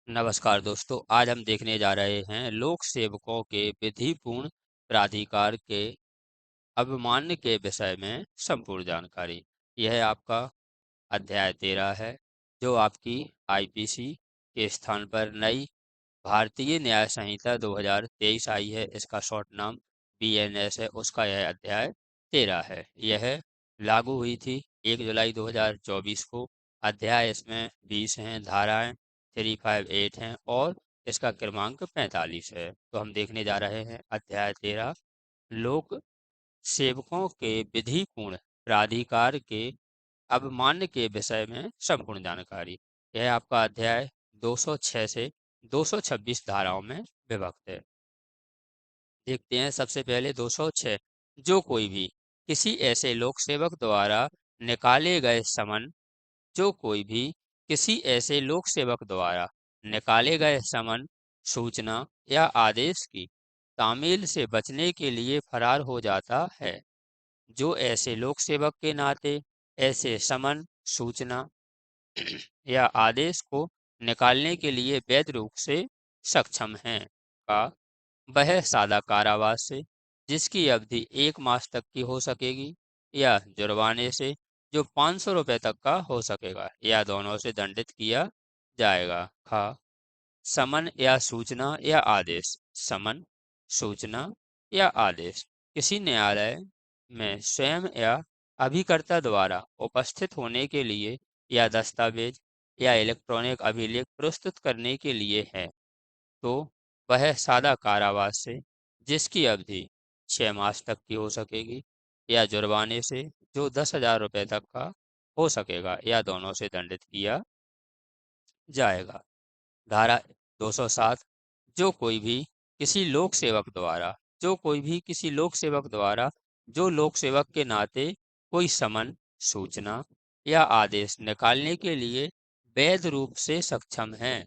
नमस्कार दोस्तों, आज हम देखने जा रहे हैं लोक सेवकों के विधिपूर्ण प्राधिकार के अवमान्य के विषय में संपूर्ण जानकारी। यह आपका अध्याय 13 है, जो आपकी आईपीसी के स्थान पर नई भारतीय न्याय संहिता 2023 आई है। इसका शॉर्ट नाम बीएनएस है। उसका यह अध्याय 13 है। यह लागू हुई थी 1 जुलाई 2024 को। अध्याय इसमें 20 हैं, धाराएं 358 हैं और इसका क्रमांक 45 है। तो हम देखने जा रहे हैं अध्याय 13, लोक सेवकों के विधिपूर्ण प्राधिकार के अवमान्य के विषय में संपूर्ण जानकारी। यह आपका अध्याय 206 से 226 धाराओं में विभक्त है। देखते हैं सबसे पहले 206। जो कोई भी किसी ऐसे लोक सेवक द्वारा निकाले गए समन जो कोई भी किसी ऐसे लोक सेवक द्वारा निकाले गए समन, सूचना या आदेश की तामील से बचने के लिए फरार हो जाता है, जो ऐसे लोक सेवक के नाते ऐसे समन, सूचना या आदेश को निकालने के लिए वैध रूप से सक्षम हैं, का वह सादा कारावास से, जिसकी अवधि 1 मास तक की हो सकेगी, या जुर्माने से जो 500 रुपये तक का हो सकेगा, या दोनों से दंडित किया जाएगा। खा समन या सूचना या आदेश। समन, सूचना या आदेश किसी न्यायालय में स्वयं या अभिकर्ता द्वारा उपस्थित होने के लिए या दस्तावेज या इलेक्ट्रॉनिक अभिलेख प्रस्तुत करने के लिए है, तो वह सादा कारावास से, जिसकी अवधि 6 मास तक की हो सकेगी, या जुर्माने से जो 10,000 रुपये तक का हो सकेगा, या दोनों से दंडित किया जाएगा। धारा 207। जो कोई भी किसी लोक सेवक द्वारा जो कोई भी किसी लोक सेवक द्वारा जो लोक सेवक के नाते कोई समन, सूचना या आदेश निकालने के लिए वैध रूप से सक्षम है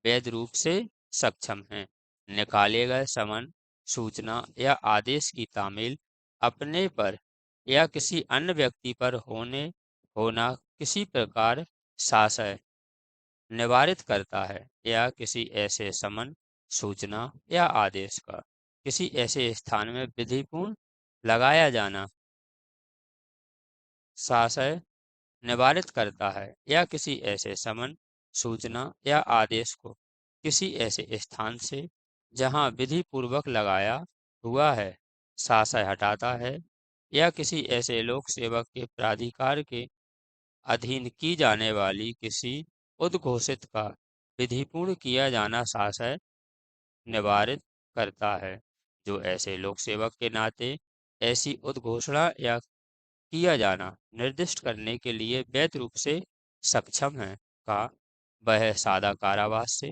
वैध रूप से सक्षम है, निकाले गए समन, सूचना या आदेश की तामील अपने पर या किसी अन्य व्यक्ति पर होना किसी प्रकार शासय निवारित करता है, या किसी ऐसे समन, सूचना या आदेश का किसी ऐसे स्थान में विधिपूर्ण लगाया जाना शासय निवारित करता है, या किसी ऐसे समन, सूचना या आदेश को किसी ऐसे स्थान से जहां विधि पूर्वक लगाया हुआ है शासय हटाता है, या किसी ऐसे लोक सेवक के प्राधिकार के अधीन की जाने वाली किसी उद्घोषित का विधिपूर्ण किया जाना शासय निवारित करता है, जो ऐसे लोक सेवक के नाते ऐसी उद्घोषणा या किया जाना निर्दिष्ट करने के लिए वैध रूप से सक्षम है, का वह सादा कारावास से,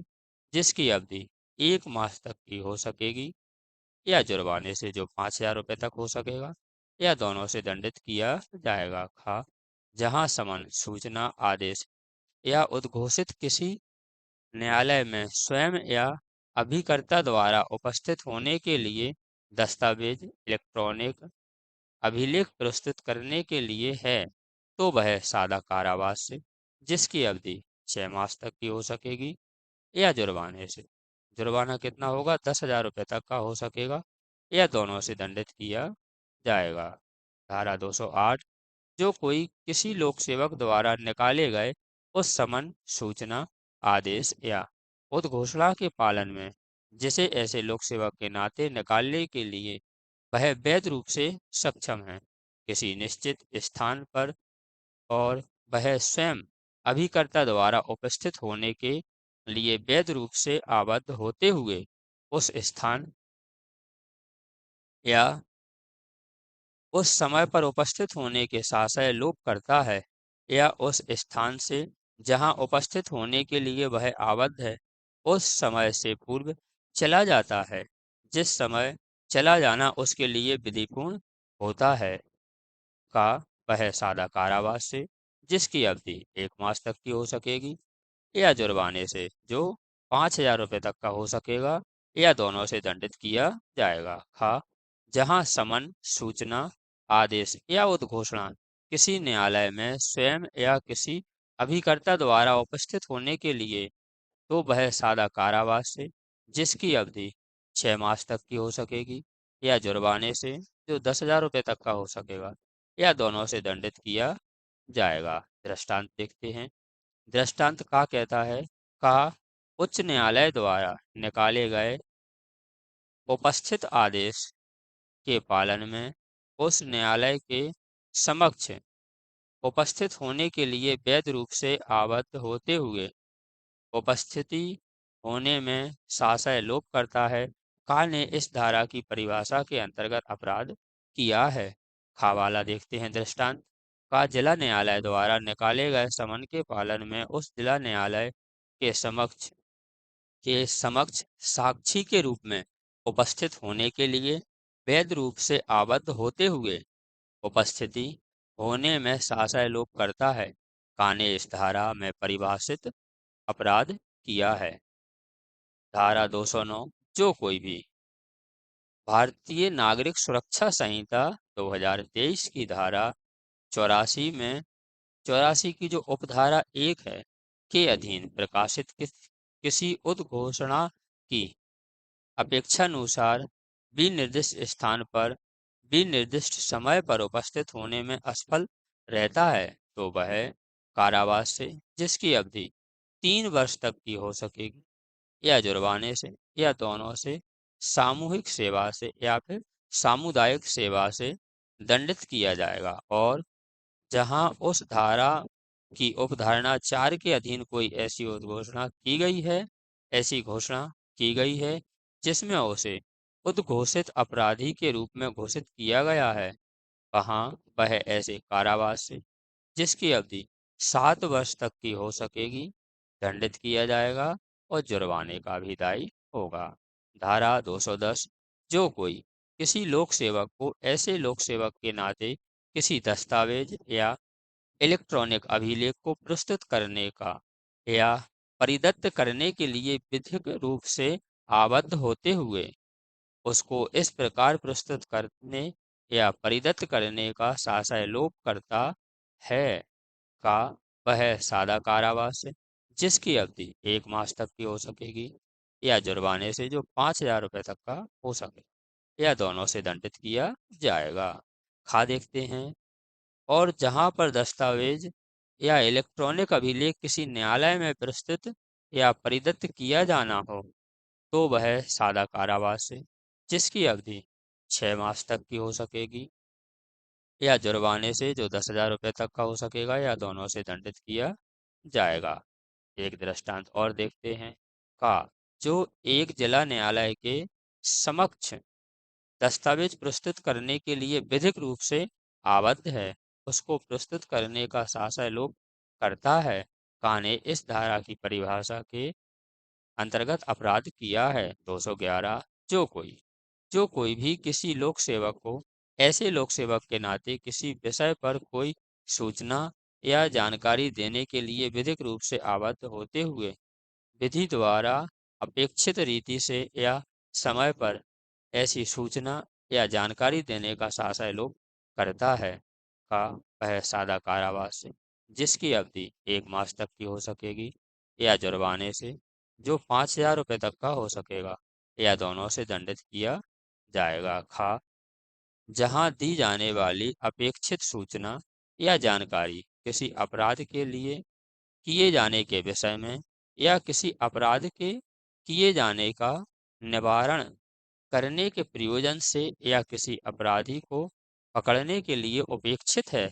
जिसकी अवधि 1 मास तक की हो सकेगी, या जुर्माने से जो 5,000 रुपये तक हो सकेगा, या दोनों से दंडित किया जाएगा। खा जहां समन, सूचना, आदेश या उद्घोषित किसी न्यायालय में स्वयं या अभिकर्ता द्वारा उपस्थित होने के लिए दस्तावेज, इलेक्ट्रॉनिक अभिलेख प्रस्तुत करने के लिए है, तो वह सादा कारावास से, जिसकी अवधि 6 मास तक की हो सकेगी, या जुर्माने से। जुर्माना कितना होगा? 10,000 रुपये तक का हो सकेगा, या दोनों से दंडित किया जाएगा। धारा 208। जो कोई किसी लोक सेवक द्वारा निकाले गए उस समन, सूचना, आदेश या उद्घोषणा के पालन में जिसे ऐसे लोक सेवक के नाते निकालने के लिए वह वैध रूप से सक्षम है, किसी निश्चित स्थान पर, और वह स्वयं अभिकर्ता द्वारा उपस्थित होने के लिए वैध रूप से आबद्ध होते हुए उस स्थान या उस समय पर उपस्थित होने के शासय लोप करता है, या उस स्थान से जहां उपस्थित होने के लिए वह आबद्ध है उस समय से पूर्व चला जाता है, जिस समय चला जाना उसके लिए विधिपूर्ण होता है, का वह सादा कारावास से, जिसकी अवधि 1 मास तक की हो सकेगी, या जुर्माने से जो 5,000 रुपये तक का हो सकेगा, या दोनों से दंडित किया जाएगा। खा जहां समन, सूचना, आदेश या उद्घोषणा किसी न्यायालय में स्वयं या किसी अभिकर्ता द्वारा उपस्थित होने के लिए तो वह सादा कारावास से, जिसकी अवधि 6 मास तक की हो सकेगी, या जुर्माने से जो 10,000 रुपये तक का हो सकेगा, या दोनों से दंडित किया जाएगा। दृष्टांत देखते हैं। दृष्टांत का कहता है, कहा, उच्च न्यायालय द्वारा निकाले गए उपस्थित आदेश के पालन में उस न्यायालय के समक्ष उपस्थित होने के लिए वैध रूप से आबद्ध होते हुए उपस्थिति होने में साशय लोप करता है, का ने इस धारा की परिभाषा के अंतर्गत अपराध किया है। हवाला देखते हैं। दृष्टांत का जिला न्यायालय द्वारा निकाले गए समन के पालन में उस जिला न्यायालय के समक्ष साक्षी के रूप में उपस्थित होने के लिए वैध रूप से आबद्ध होते हुए उपस्थिति होने में साशय लोप करता है, का ने इस धारा में परिभाषित अपराध किया है। धारा 209, जो कोई भी भारतीय नागरिक सुरक्षा संहिता 2023 की धारा 84 की जो उपधारा 1 है के अधीन प्रकाशित किसी उद्घोषणा की अपेक्षानुसार विनिर्दिष्ट स्थान पर विनिर्दिष्ट समय पर उपस्थित होने में असफल रहता है, तो वह कारावास से, जिसकी अवधि 3 वर्ष तक की हो सकेगी, या जुर्माने से, या दोनों से सामूहिक सेवा से या फिर सामुदायिक सेवा से दंडित किया जाएगा। और जहां उस धारा की उपधारणा 4 के अधीन कोई ऐसी उद्घोषणा की गई है ऐसी घोषणा की गई है जिसमें उसे उद्घोषित अपराधी के रूप में घोषित किया गया है, वहां वह ऐसे कारावास से, जिसकी अवधि 7 वर्ष तक की हो सकेगी, दंडित किया जाएगा और जुर्माने का भी दायी होगा। धारा 210, जो कोई किसी लोक सेवक को ऐसे लोक सेवक के नाते किसी दस्तावेज या इलेक्ट्रॉनिक अभिलेख को प्रस्तुत करने का या परिदत्त करने के लिए विधिक रूप से आबद्ध होते हुए उसको इस प्रकार प्रस्तुत करने या परिदत्त करने का साशय लोप करता है, का वह सादा कारावास है, जिसकी अवधि 1 मास तक की हो सकेगी, या जुर्माने से जो 5,000 रुपये तक का हो सके, या दोनों से दंडित किया जाएगा। खा देखते हैं। और जहां पर दस्तावेज या इलेक्ट्रॉनिक अभिलेख किसी न्यायालय में प्रस्तुत या परिदत्त किया जाना हो, तो वह सादा कारावास है, जिसकी अवधि 6 मास तक की हो सकेगी, या जुर्माने से जो 10,000 रुपये तक का हो सकेगा, या दोनों से दंडित किया जाएगा। एक दृष्टांत और देखते हैं। का जो एक जिला न्यायालय के समक्ष दस्तावेज प्रस्तुत करने के लिए विधिक रूप से आबद्ध है, उसको प्रस्तुत करने का साशय लोप करता है, का ने इस धारा की परिभाषा के अंतर्गत अपराध किया है। 211, जो कोई भी किसी लोक सेवक को ऐसे लोक सेवक के नाते किसी विषय पर कोई सूचना या जानकारी देने के लिए विधिक रूप से आबद्ध होते हुए विधि द्वारा अपेक्षित रीति से या समय पर ऐसी सूचना या जानकारी देने का साशय लोप करता है, का वह सादा कारावास से, जिसकी अवधि 1 मास तक की हो सकेगी, या जुर्माने से जो 5,000 रुपये तक का हो सकेगा, या दोनों से दंडित किया जाएगा। खा जहां दी जाने वाली अपेक्षित सूचना या जानकारी किसी अपराध के लिए किए जाने के विषय में या किसी अपराध के किए जाने का निवारण करने के प्रयोजन से या किसी अपराधी को पकड़ने के लिए उपेक्षित है,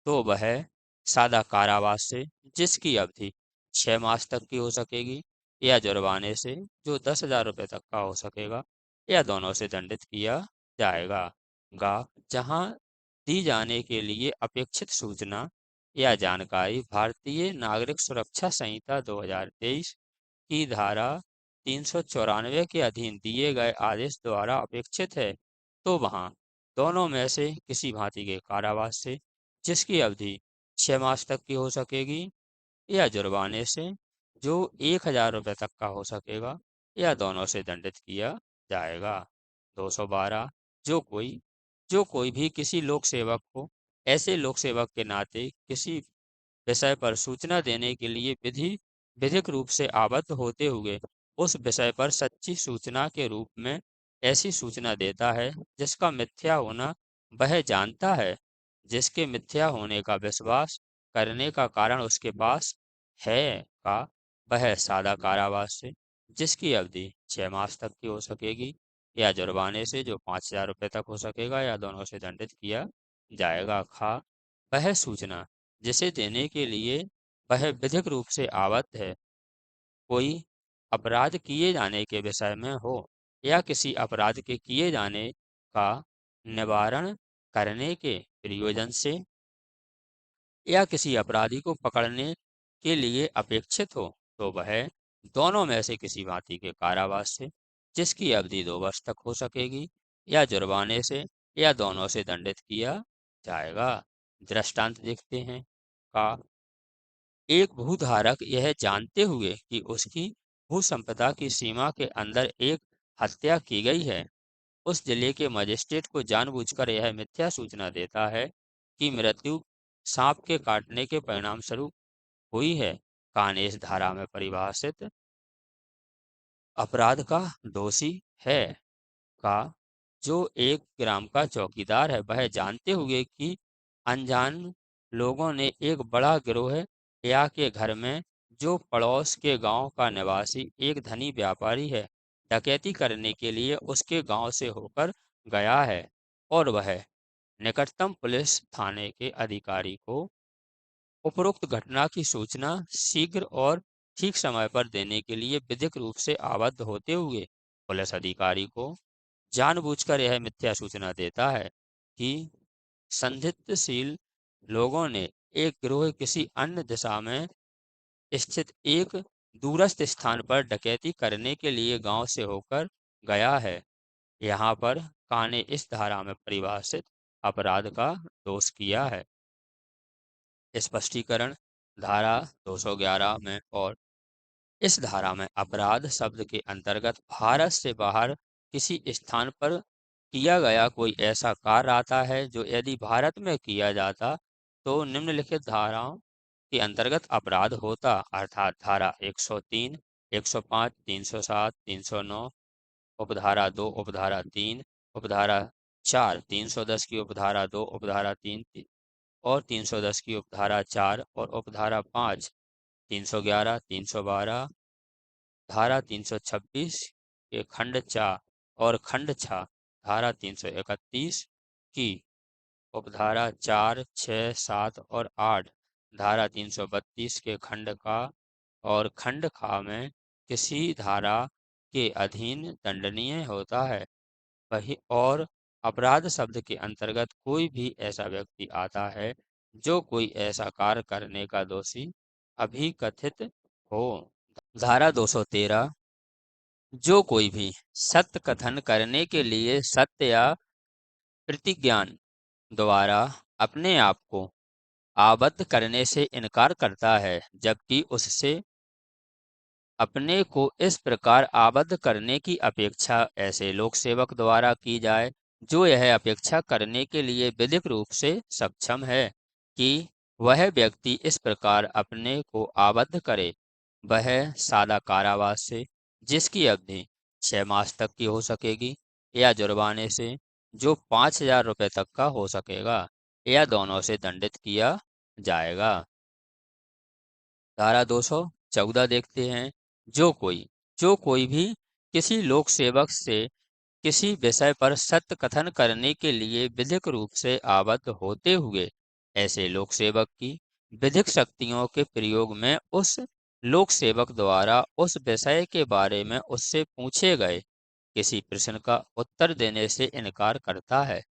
तो वह सादा कारावास से, जिसकी अवधि 6 मास तक की हो सकेगी, या जुर्माने से जो 10,000 रुपये तक का हो सकेगा, या दोनों से दंडित किया जाएगा। गा जहां दी जाने के लिए अपेक्षित सूचना या जानकारी भारतीय नागरिक सुरक्षा संहिता 2023 की धारा 394 के अधीन दिए गए आदेश द्वारा अपेक्षित है, तो वहां दोनों में से किसी भांति के कारावास से, जिसकी अवधि 6 मास तक की हो सकेगी, या जुर्माने से जो 1,000 रुपये तक का हो सकेगा, या दोनों से दंडित किया जाएगा। 212, जो कोई भी किसी लोक सेवक को ऐसे लोक सेवक के नाते किसी विषय पर सूचना देने के लिए विधि विधिक रूप से आबद्ध होते हुए उस विषय पर सच्ची सूचना के रूप में ऐसी सूचना देता है जिसका मिथ्या होना वह जानता है, जिसके मिथ्या होने का विश्वास करने का कारण उसके पास है का वह सादा कारावास से, जिसकी अवधि 6 मास तक की हो सकेगी, या जुर्माने से जो 5,000 रुपये तक हो सकेगा, या दोनों से दंडित किया जाएगा। खा वह सूचना जिसे देने के लिए वह विधिक रूप से आबद्ध है, कोई अपराध किए जाने के विषय में हो, या किसी अपराध के किए जाने का निवारण करने के प्रयोजन से, या किसी अपराधी को पकड़ने के लिए अपेक्षित हो, तो वह दोनों में से किसी भांति के कारावास से, जिसकी अवधि 2 वर्ष तक हो सकेगी, या जुर्माने से, या दोनों से दंडित किया जाएगा। दृष्टांत देखते हैं। का एक भूधारक यह जानते हुए कि उसकी भू संपदा की सीमा के अंदर एक हत्या की गई है, उस जिले के मजिस्ट्रेट को जानबूझकर यह मिथ्या सूचना देता है कि मृत्यु सांप के काटने के परिणाम स्वरूप हुई है। कान इस धारा में परिभाषित अपराध का दोषी है। का जो एक ग्राम का चौकीदार है, वह जानते हुए कि अनजान लोगों ने एक बड़ा गिरोह या के घर में, जो पड़ोस के गांव का निवासी एक धनी व्यापारी है, डकैती करने के लिए उसके गांव से होकर गया है, और वह निकटतम पुलिस थाने के अधिकारी को उपरोक्त घटना की सूचना शीघ्र और ठीक समय पर देने के लिए विधिक रूप से आबद्ध होते हुए पुलिस अधिकारी को जानबूझकर यह मिथ्या सूचना देता है कि संदिग्धशील लोगों ने एक गिरोह किसी अन्य दिशा में स्थित एक दूरस्थ स्थान पर डकैती करने के लिए गांव से होकर गया है। यहाँ पर काने इस धारा में परिभाषित अपराध का दोष किया है। स्पष्टीकरण। धारा 211 में और इस धारा में अपराध शब्द के अंतर्गत भारत से बाहर किसी स्थान पर किया गया कोई ऐसा कार्य आता है जो यदि भारत में किया जाता तो निम्नलिखित धाराओं के अंतर्गत अपराध होता, अर्थात धारा 103, 105, 307, 309, उपधारा 2, उपधारा 3, उपधारा 4, 310 की उपधारा 2, उपधारा 3 और 310 की उपधारा 4 और उपधारा 5, 311, 312, धारा 326 के खंड 4 और खंड 6, धारा 331 की उपधारा 4, 6, 7 और 8, धारा 332 के खंड का और खंड खा में किसी धारा के अधीन दंडनीय होता है। वही और अपराध शब्द के अंतर्गत कोई भी ऐसा व्यक्ति आता है जो कोई ऐसा कार्य करने का दोषी अभिकथित हो। धारा 213, जो कोई भी सत्य कथन करने के लिए सत्य या प्रतिज्ञान द्वारा अपने आप को आबद्ध करने से इनकार करता है, जबकि उससे अपने को इस प्रकार आबद्ध करने की अपेक्षा ऐसे लोक सेवक द्वारा की जाए जो यह अपेक्षा करने के लिए विधिक रूप से सक्षम है कि वह व्यक्ति इस प्रकार अपने को आबद्ध करे, वह सादा कारावास से, जिसकी अवधि 6 मास तक की हो सकेगी, या जुर्माने से जो 5,000 रुपये तक का हो सकेगा, या दोनों से दंडित किया जाएगा। धारा 214 देखते हैं। जो कोई भी किसी लोक सेवक से किसी विषय पर सत्य कथन करने के लिए विधिक रूप से आबद्ध होते हुए ऐसे लोक सेवक की विधिक शक्तियों के प्रयोग में उस लोक सेवक द्वारा उस विषय के बारे में उससे पूछे गए किसी प्रश्न का उत्तर देने से इनकार करता है,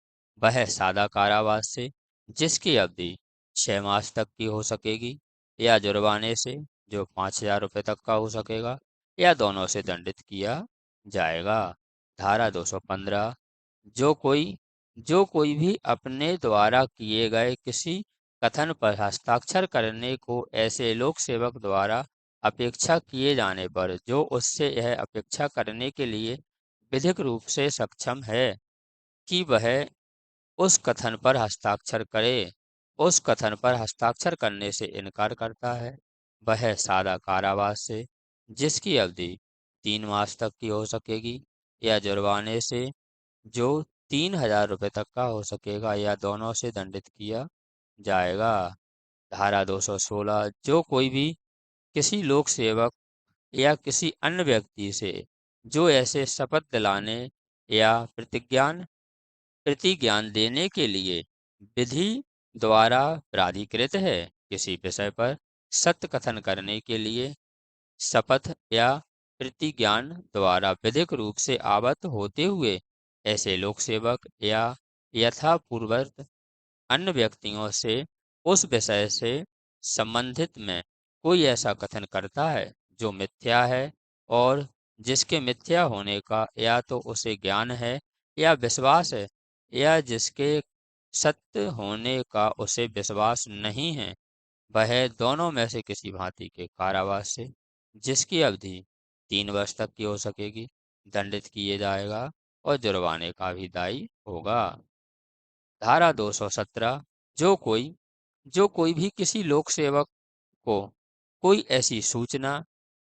वह सादा कारावास से, जिसकी अवधि 6 मास तक की हो सकेगी, या जुर्माने से जो 5,000 रुपये तक का हो सकेगा, या दोनों से दंडित किया जाएगा। धारा 215, जो कोई जो कोई भी अपने द्वारा किए गए किसी कथन पर हस्ताक्षर करने को ऐसे लोक सेवक द्वारा अपेक्षा किए जाने पर जो उससे यह अपेक्षा करने के लिए विधिक रूप से सक्षम है कि वह उस कथन पर हस्ताक्षर करे, उस कथन पर हस्ताक्षर करने से इनकार करता है, वह सादा कारावास से, जिसकी अवधि 3 मास तक की हो सकेगी, या जुर्माने से जो 3,000 रुपये तक का हो सकेगा, या दोनों से दंडित किया जाएगा। धारा 216, जो कोई भी किसी लोक सेवक या किसी अन्य व्यक्ति से जो ऐसे शपथ दिलाने या प्रतिज्ञान देने के लिए विधि द्वारा प्राधिकृत है, किसी विषय पर सत्य कथन करने के लिए शपथ या प्रतिज्ञान द्वारा विधिक रूप से आबद्ध होते हुए ऐसे लोक सेवक या यथापूर्वत अन्य व्यक्तियों से उस विषय से संबंधित में कोई ऐसा कथन करता है जो मिथ्या है, और जिसके मिथ्या होने का या तो उसे ज्ञान है या विश्वास है, या जिसके सत्य होने का उसे विश्वास नहीं है, वह दोनों में से किसी भांति के कारावास से, जिसकी अवधि 3 वर्ष तक की हो सकेगी, दंडित किए जाएगा और जुर्माने का भी दायी होगा। धारा 217, जो कोई भी किसी लोक सेवक को कोई ऐसी सूचना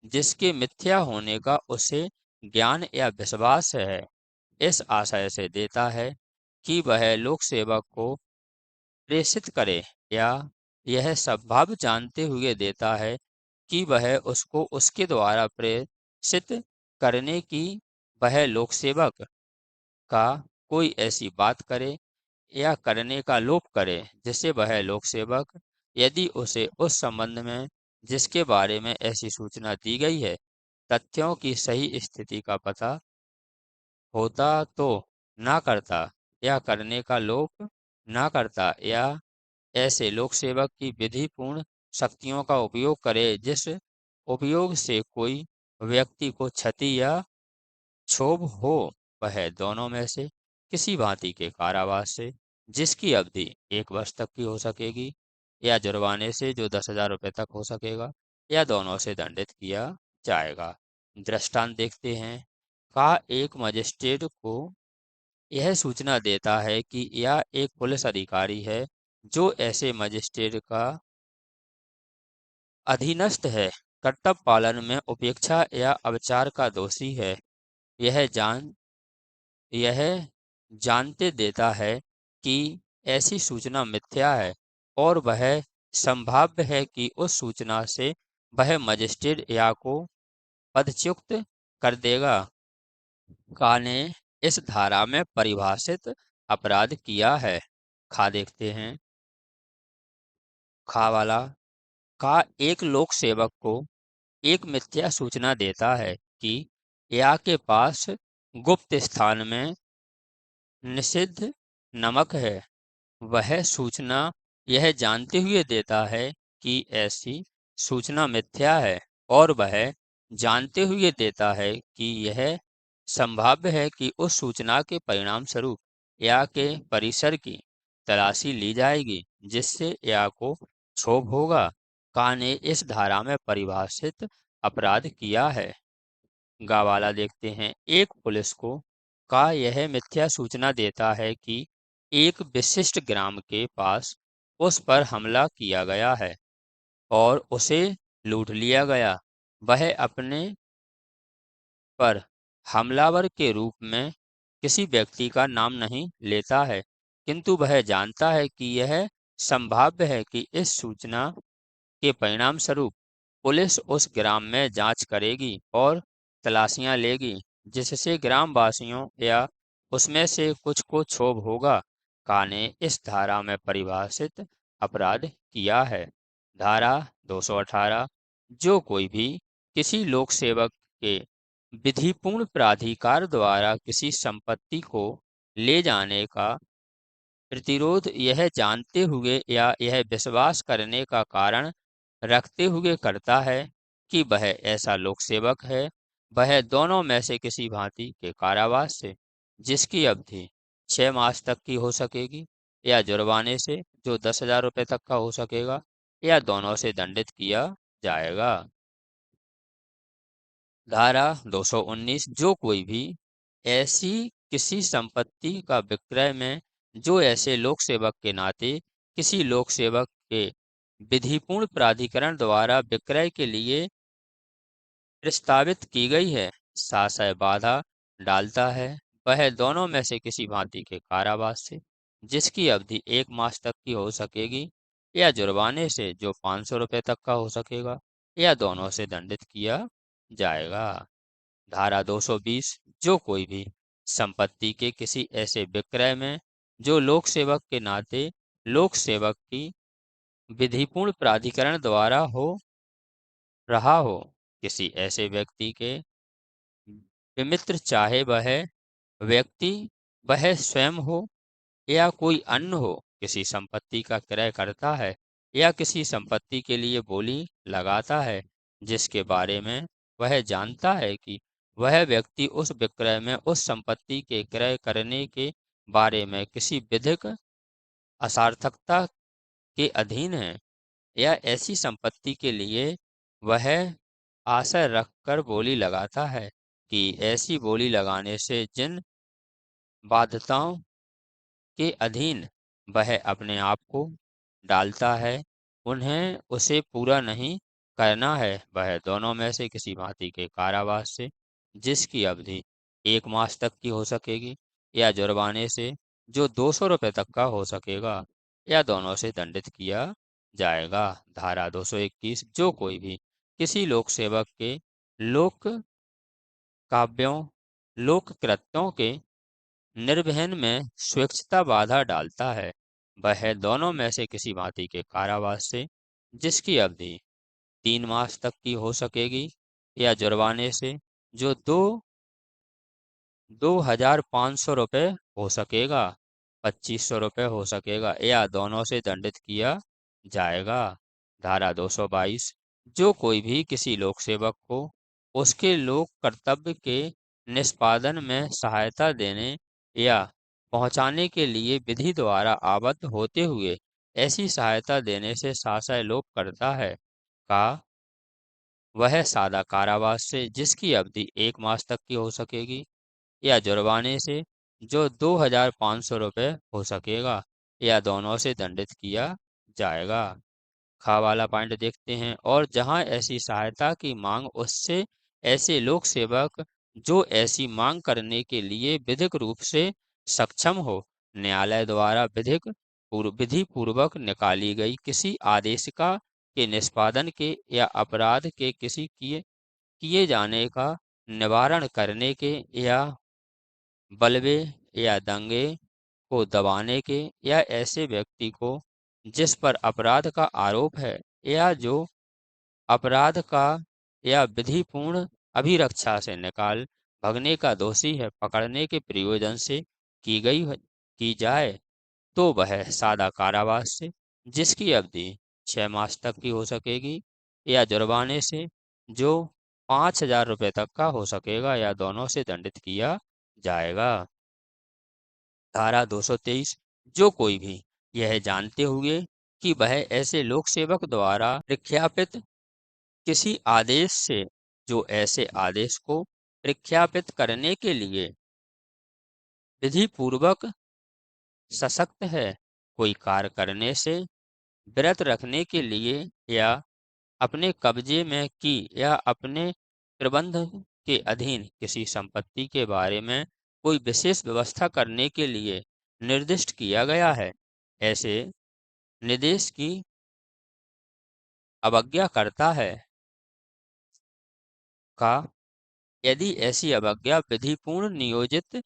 जिसके मिथ्या होने का उसे ज्ञान या विश्वास है, इस आशय से देता है कि वह लोक सेवक को प्रेषित करे, या यह संभव जानते हुए देता है कि वह उसको उसके द्वारा प्रेषित करने की वह लोक सेवक का कोई ऐसी बात करे या करने का लोभ करे जिससे वह लोक सेवक, यदि उसे उस संबंध में जिसके बारे में ऐसी सूचना दी गई है तथ्यों की सही स्थिति का पता होता तो ना करता, या करने का लोभ ना करता, या ऐसे लोक सेवक की विधिपूर्ण शक्तियों का उपयोग करे जिस उपयोग से कोई व्यक्ति को क्षति या क्षोभ हो, वह दोनों में से किसी भांति के कारावास से, जिसकी अवधि 1 वर्ष तक की हो सकेगी, या जुर्माने से जो 10,000 रुपये तक हो सकेगा, या दोनों से दंडित किया जाएगा। दृष्टांत देखते हैं। का एक मजिस्ट्रेट को यह सूचना देता है कि यह एक पुलिस अधिकारी है जो ऐसे मजिस्ट्रेट का अधीनस्थ है, कर्तव्य पालन में उपेक्षा या अविचार का दोषी है। यह जान यह जानते देता है कि ऐसी सूचना मिथ्या है, और वह संभाव्य है कि उस सूचना से वह मजिस्ट्रेट या को पदच्युत कर देगा। का ने इस धारा में परिभाषित अपराध किया है। खा देखते हैं। खा वाला का एक लोक सेवक को एक मिथ्या सूचना देता है कि या के पास गुप्त स्थान में निषिद्ध नमक है। वह सूचना यह जानते हुए देता है कि ऐसी सूचना मिथ्या है, और वह जानते हुए देता है कि यह संभाव्य है कि उस सूचना के परिणाम स्वरूप या के परिसर की तलाशी ली जाएगी, जिससे या को क्षोभ होगा। का ने इस धारा में परिभाषित अपराध किया है। गवाला देखते हैं। एक पुलिस को का यह मिथ्या सूचना देता है कि एक विशिष्ट ग्राम के पास उस पर हमला किया गया है और उसे लूट लिया गया। वह अपने पर हमलावर के रूप में किसी व्यक्ति का नाम नहीं लेता है, किंतु वह जानता है कि यह संभाव्य है कि इस सूचना के परिणाम स्वरूप पुलिस उस ग्राम में जांच करेगी और तलाशियां लेगी, जिससे ग्रामवासियों या उसमें से कुछ को क्षोभ होगा। का ने इस धारा में परिभाषित अपराध किया है। धारा 218, जो कोई भी किसी लोक सेवक के विधिपूर्ण प्राधिकार द्वारा किसी संपत्ति को ले जाने का प्रतिरोध यह जानते हुए या यह विश्वास करने का कारण रखते हुए करता है कि वह ऐसा लोक सेवक है, वह दोनों में से किसी भांति के कारावास से, जिसकी अवधि 6 मास तक की हो सकेगी, या जुर्माने से जो 10,000 रुपये तक का हो सकेगा, या दोनों से दंडित किया जाएगा। धारा 219, जो कोई भी ऐसी किसी संपत्ति का विक्रय में जो ऐसे लोक सेवक के नाते किसी लोक सेवक के विधिपूर्ण प्राधिकरण द्वारा विक्रय के लिए प्रस्तावित की गई है, शासक बाधा डालता है, वह दोनों में से किसी भांति के कारावास से, जिसकी अवधि 1 मास तक की हो सकेगी, या जुर्माने से जो 500 रुपये तक का हो सकेगा, या दोनों से दंडित किया जाएगा। धारा 220, जो कोई भी संपत्ति के किसी ऐसे विक्रय में जो लोक सेवक के नाते लोक सेवक की विधिपूर्ण प्राधिकरण द्वारा हो रहा हो, किसी ऐसे व्यक्ति के विमित्र, चाहे वह व्यक्ति वह स्वयं हो या कोई अन्य हो, किसी संपत्ति का क्रय करता है या किसी संपत्ति के लिए बोली लगाता है, जिसके बारे में वह जानता है कि वह व्यक्ति उस विक्रय में उस संपत्ति के क्रय करने के बारे में किसी विधिक असार्थकता के अधीन है, या ऐसी संपत्ति के लिए वह आशय रखकर बोली लगाता है कि ऐसी बोली लगाने से जिन बाध्यताओं के अधीन वह अपने आप को डालता है, उन्हें उसे पूरा नहीं करना है, वह दोनों में से किसी भांति के कारावास से, जिसकी अवधि 1 मास तक की हो सकेगी, या जुर्माने से जो 200 रुपये तक का हो सकेगा, या दोनों से दंडित किया जाएगा। धारा 221, जो कोई भी किसी लोक सेवक के लोक काव्यों लोक कृत्यों के निर्वहन में स्वेच्छता बाधा डालता है, वह दोनों में से किसी भांति के कारावास से, जिसकी अवधि 3 मास तक की हो सकेगी, या जुर्माने से जो 2,500 रुपये हो सकेगा, 2,500 रुपये हो सकेगा, या दोनों से दंडित किया जाएगा। धारा 222, जो कोई भी किसी लोक सेवक को उसके लोक कर्तव्य के निष्पादन में सहायता देने या पहुंचाने के लिए विधि द्वारा आबद्ध होते हुए ऐसी सहायता देने से शासक लोप करता है, का वह सादा कारावास से, जिसकी अवधि 1 मास तक की हो सकेगी, या जुर्माने से जो 2,500 रुपये हो सकेगा, या दोनों से दंडित किया जाएगा। खा वाला पॉइंट देखते हैं। और जहां ऐसी सहायता की मांग उससे ऐसे लोक सेवक जो ऐसी मांग करने के लिए विधिक रूप से सक्षम हो, न्यायालय द्वारा विधि पूर्वक निकाली गई किसी आदेशिका के निष्पादन के या अपराध के किसी किए किए जाने का निवारण करने के, या बलवे या दंगे को दबाने के, या ऐसे व्यक्ति को जिस पर अपराध का आरोप है या जो अपराध का या विधिपूर्ण अभिरक्षा से निकाल भगने का दोषी है, पकड़ने के प्रयोजन से की जाए, तो वह सादा कारावास से, जिसकी अवधि 6 मास तक की हो सकेगी, या जुर्माने से जो 5,000 रुपये तक का हो सकेगा, या दोनों से दंडित किया जाएगा। धारा 223, जो कोई भी यह जानते हुए कि वह ऐसे लोक सेवक द्वारा प्रख्यापित किसी आदेश से, जो ऐसे आदेश को प्रख्यापित करने के लिए विधि पूर्वक सशक्त है, कोई कार्य करने से व्रत रखने के लिए, या अपने कब्जे में की या अपने प्रबंध के अधीन किसी संपत्ति के बारे में कोई विशेष व्यवस्था करने के लिए निर्दिष्ट किया गया है, ऐसे निर्देश की अवज्ञा करता है, का यदि ऐसी अवज्ञा विधिपूर्ण नियोजित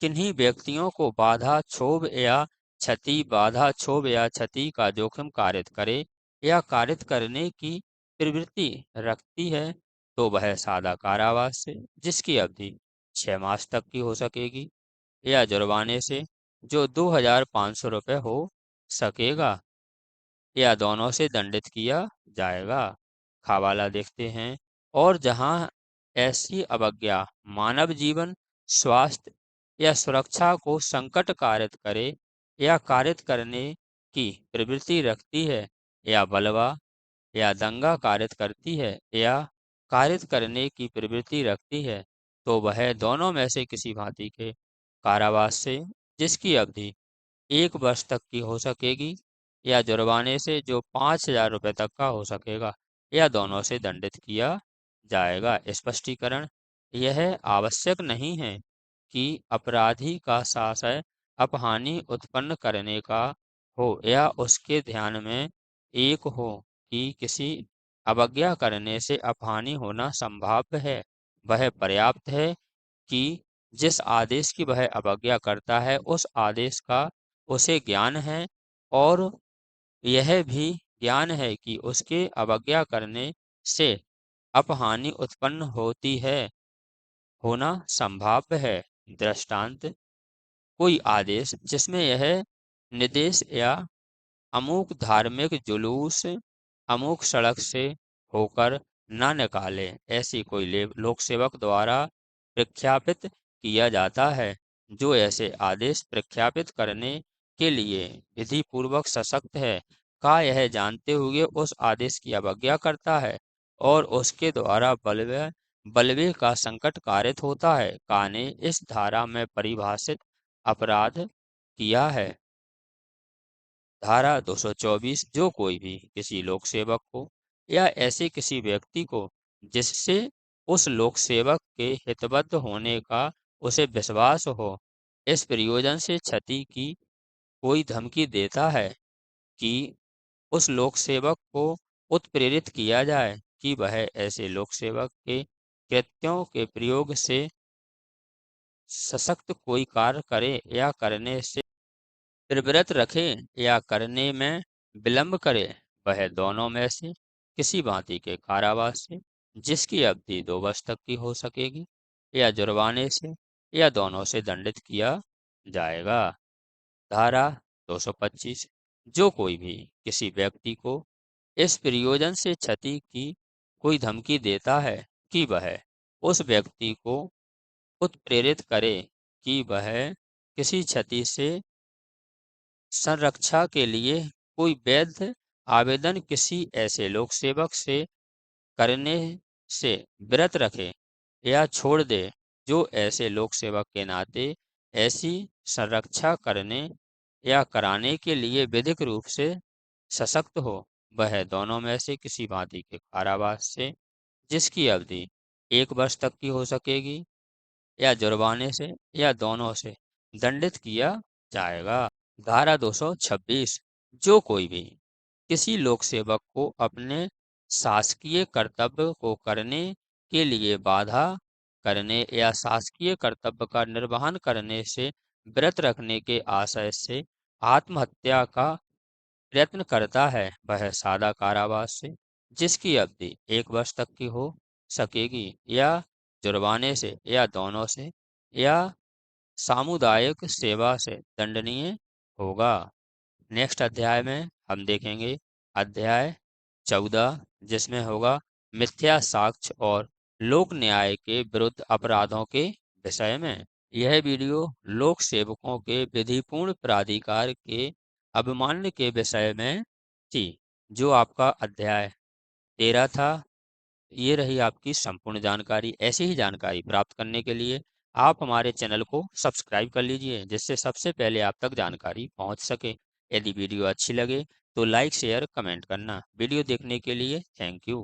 किन्हीं व्यक्तियों को बाधा क्षोभ या क्षति का जोखिम कारित करे या कारित करने की प्रवृत्ति रखती है, तो वह सादा कारावास से, जिसकी अवधि 6 मास तक की हो सकेगी, या जुर्माने से जो 2,500 रुपये हो सकेगा, या दोनों से दंडित किया जाएगा। खवाला देखते हैं। और जहां ऐसी अवज्ञा मानव जीवन, स्वास्थ्य या सुरक्षा को संकट कारित करे या कारित करने की प्रवृत्ति रखती है, या बलवा या दंगा कारित करती है, या कारित करने की प्रवृत्ति रखती है, तो वह दोनों में से किसी भांति के कारावास से, जिसकी अवधि 1 वर्ष तक की हो सकेगी, या जुर्माने से जो 5,000 रुपये तक का हो सकेगा, या दोनों से दंडित किया जाएगा। स्पष्टीकरण: यह आवश्यक नहीं है कि अपराधी का साशय अपहानि उत्पन्न करने का हो या उसके ध्यान में एक हो कि किसी अवज्ञा करने से अपहानि होना संभाव्य है। वह पर्याप्त है कि जिस आदेश की वह अवज्ञा करता है उस आदेश का उसे ज्ञान है, और यह भी ज्ञान है कि उसके अवज्ञा करने से अपहानि उत्पन्न होती है, होना संभाव्य है। दृष्टांत: कोई आदेश जिसमें यह निर्देश या अमुक धार्मिक जुलूस अमुक सड़क से होकर न निकाले, ऐसी कोई लोक सेवक द्वारा प्रख्यापित किया जाता है। जो ऐसे आदेश प्रख्यापित करने के लिए विधि पूर्वक सशक्त है, का यह जानते हुए उस आदेश की अवज्ञा करता है और उसके द्वारा बलवे का संकट कारित होता है, का ने इस धारा में परिभाषित अपराध किया है। धारा 224: जो कोई भी किसी लोक सेवक को या ऐसे किसी व्यक्ति को जिससे उस लोक सेवक के हितबद्ध होने का उसे विश्वास हो, इस प्रयोजन से क्षति की कोई धमकी देता है कि उस लोक सेवक को उत्प्रेरित किया जाए कि वह ऐसे लोक सेवक के कृत्यों के प्रयोग से सशक्त कोई कार्य करे या करने से प्रवृत्त रखे या करने में विलंब करे, वह दोनों में से किसी भांति के कारावास से, जिसकी अवधि 2 वर्ष तक की हो सकेगी, या जुर्माने से, या दोनों से दंडित किया जाएगा। धारा 225: जो कोई भी किसी व्यक्ति को इस प्रयोजन से क्षति की कोई धमकी देता है कि वह उस व्यक्ति को उत्प्रेरित करे कि वह किसी क्षति से संरक्षा के लिए कोई वैध आवेदन किसी ऐसे लोक सेवक से करने से विरत रखे या छोड़ दे जो ऐसे लोक सेवक के नाते ऐसी संरक्षा करने या कराने के लिए विधिक रूप से सशक्त हो, वह दोनों में से किसी भांति के कारावास से, जिसकी अवधि 1 वर्ष तक की हो सकेगी, या जुर्माने से, या दोनों से दंडित किया जाएगा। धारा 226: जो कोई भी किसी लोक सेवक को अपने शासकीय कर्तव्य को करने के लिए बाधा करने या शासकीय कर्तव्य का निर्वहन करने से व्रत रखने के आशय से आत्महत्या का प्रयत्न करता है, वह सादा कारावास से, जिसकी अवधि 1 वर्ष तक की हो सकेगी, या जुर्माने से, या दोनों से, या सामुदायिक सेवा से दंडनीय होगा। नेक्स्ट अध्याय में हम देखेंगे अध्याय 14, जिसमें होगा मिथ्या साक्ष्य और लोक न्याय के विरुद्ध अपराधों के विषय में। यह वीडियो लोक सेवकों के विधिपूर्ण प्राधिकार के अवमान्य के विषय में थी, जो आपका अध्याय 13 था। ये रही आपकी संपूर्ण जानकारी। ऐसी ही जानकारी प्राप्त करने के लिए आप हमारे चैनल को सब्सक्राइब कर लीजिए, जिससे सबसे पहले आप तक जानकारी पहुंच सके। यदि वीडियो अच्छी लगे तो लाइक शेयर कमेंट करना। वीडियो देखने के लिए थैंक यू।